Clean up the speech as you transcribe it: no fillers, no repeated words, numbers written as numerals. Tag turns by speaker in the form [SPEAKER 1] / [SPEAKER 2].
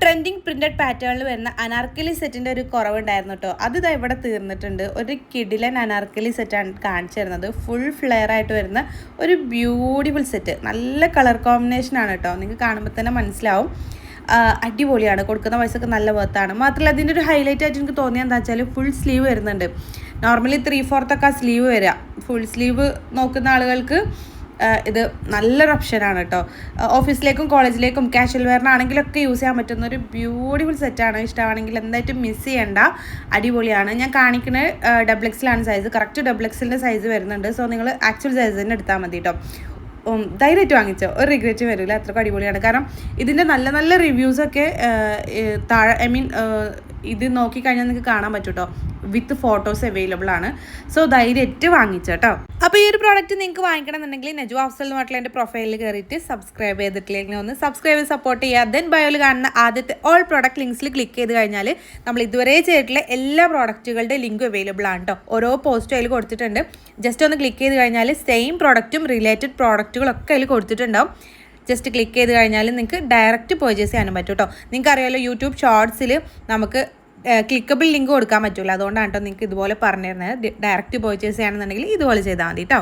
[SPEAKER 1] Trending printed പാറ്റേണിൽ വരുന്ന അനാർക്കലി സെറ്റിൻ്റെ ഒരു കുറവുണ്ടായിരുന്നു കേട്ടോ. അത് ഇതാ ഇവിടെ തീർന്നിട്ടുണ്ട്. ഒരു കിഡിലൻ അനാർക്കലി സെറ്റാണ് കാണിച്ചു തരുന്നത്. ഫുൾ ഫ്ലെയർ ആയിട്ട് വരുന്ന ഒരു ബ്യൂട്ടിഫുൾ സെറ്റ്. നല്ല കളർ കോമ്പിനേഷനാണ് കേട്ടോ. നിങ്ങൾക്ക് കാണുമ്പോൾ തന്നെ മനസ്സിലാവും. അടിപൊളിയാണ്. കൊടുക്കുന്ന പൈസക്ക് നല്ല വർത്താണ്. മാത്രമല്ല അതിൻ്റെ ഒരു ഹൈലൈറ്റ് ആയിട്ട് എനിക്ക് തോന്നിയത് എന്താ വെച്ചാൽ ഫുൾ സ്ലീവ് വരുന്നുണ്ട്. നോർമലി 3/4 സ്ലീവ് വരിക. ഫുൾ സ്ലീവ് നോക്കുന്ന ആളുകൾക്ക് ഇത് നല്ലൊരു ഓപ്ഷനാണ് കേട്ടോ. ഓഫീസിലേക്കും കോളേജിലേക്കും കാഷ്വൽ വെയറിനാണെങ്കിലൊക്കെ യൂസ് ചെയ്യാൻ പറ്റുന്ന ഒരു ബ്യൂട്ടിഫുൾ സെറ്റാണ്. ഇഷ്ടമാണെങ്കിൽ എന്തായിട്ടും മിസ് ചെയ്യണ്ട. അടിപൊളിയാണ്. ഞാൻ കാണിക്കുന്നത് XXL സൈസ്. കറക്റ്റ് XXLൻ്റെ സൈസ് വരുന്നുണ്ട്. സോ നിങ്ങൾ ആക്ച്വൽ സൈസ് തന്നെ എടുത്താൽ മതി കേട്ടോ. ധൈര്യമായിട്ട് വാങ്ങിച്ചോ, ഒരു റിഗ്രറ്റ് വരില്ല. അത്രയ്ക്ക് അടിപൊളിയാണ്. കാരണം ഇതിൻ്റെ നല്ല നല്ല റിവ്യൂസൊക്കെ താഴെ ഇത് നോക്കിക്കഴിഞ്ഞാൽ നിങ്ങൾക്ക് കാണാൻ പറ്റും കേട്ടോ. വിത്ത് ഫോട്ടോസ് അവൈലബിൾ ആണ്. സോ ധൈര്യമായിട്ട് വാങ്ങിച്ചോ കേട്ടോ. അപ്പോൾ ഈ ഒരു പ്രോഡക്റ്റ് നിങ്ങൾക്ക് വാങ്ങിക്കണമെന്നുണ്ടെങ്കിൽ നെജു അഫ്സൽ എന്ന് പറഞ്ഞിട്ടുള്ള എൻ്റെ പ്രൊഫൈലിൽ കയറിയിട്ട് സബ്സ്ക്രൈബ് ചെയ്തിട്ടില്ലെങ്കിൽ ഒന്ന് സബ്സ്ക്രൈബ് ചെയ്ത് സപ്പോർട്ട് ചെയ്യുക. ദെൻ ബയോയിൽ കാണുന്ന ആദ്യത്തെ ഓൾ പ്രോഡക്റ്റ് ലിങ്ക്സിൽ ക്ലിക്ക് ചെയ്ത് കഴിഞ്ഞാൽ നമ്മൾ ഇതുവരെ ചെയ്തിട്ടുള്ള എല്ലാ പ്രോഡക്റ്റുകളുടെ ലിങ്കും അവൈലബിൾ ആണ് കേട്ടോ. ഓരോ പോസ്റ്റും അതിൽ കൊടുത്തിട്ടുണ്ട്. ജസ്റ്റ് ഒന്ന് ക്ലിക്ക് ചെയ്ത് കഴിഞ്ഞാൽ സെയിം പ്രോഡക്റ്റും റിലേറ്റഡ് പ്രോഡക്റ്റുകളൊക്കെ അതിൽ കൊടുത്തിട്ടുണ്ടാവും. ജസ്റ്റ് ക്ലിക്ക് ചെയ്ത് കഴിഞ്ഞാൽ നിങ്ങൾക്ക് ഡയറക്റ്റ് പർച്ചേസ് ചെയ്യാനും പറ്റും കേട്ടോ. നിങ്ങൾക്ക് അറിയാമല്ലോ, യൂട്യൂബ് ഷോർട്സിൽ നമുക്ക് ക്ലിക്കബിൾ ലിങ്ക് കൊടുക്കാൻ പറ്റില്ല. അതുകൊണ്ടാണ് കേട്ടോ നിങ്ങൾക്ക് ഇതുപോലെ പറഞ്ഞു തരുന്നത്. ഡയറക്റ്റ് പർച്ചേസ് ചെയ്യുകയാണെന്നുണ്ടെങ്കിൽ ഇതുപോലെ ചെയ്താൽ മതി കേട്ടോ.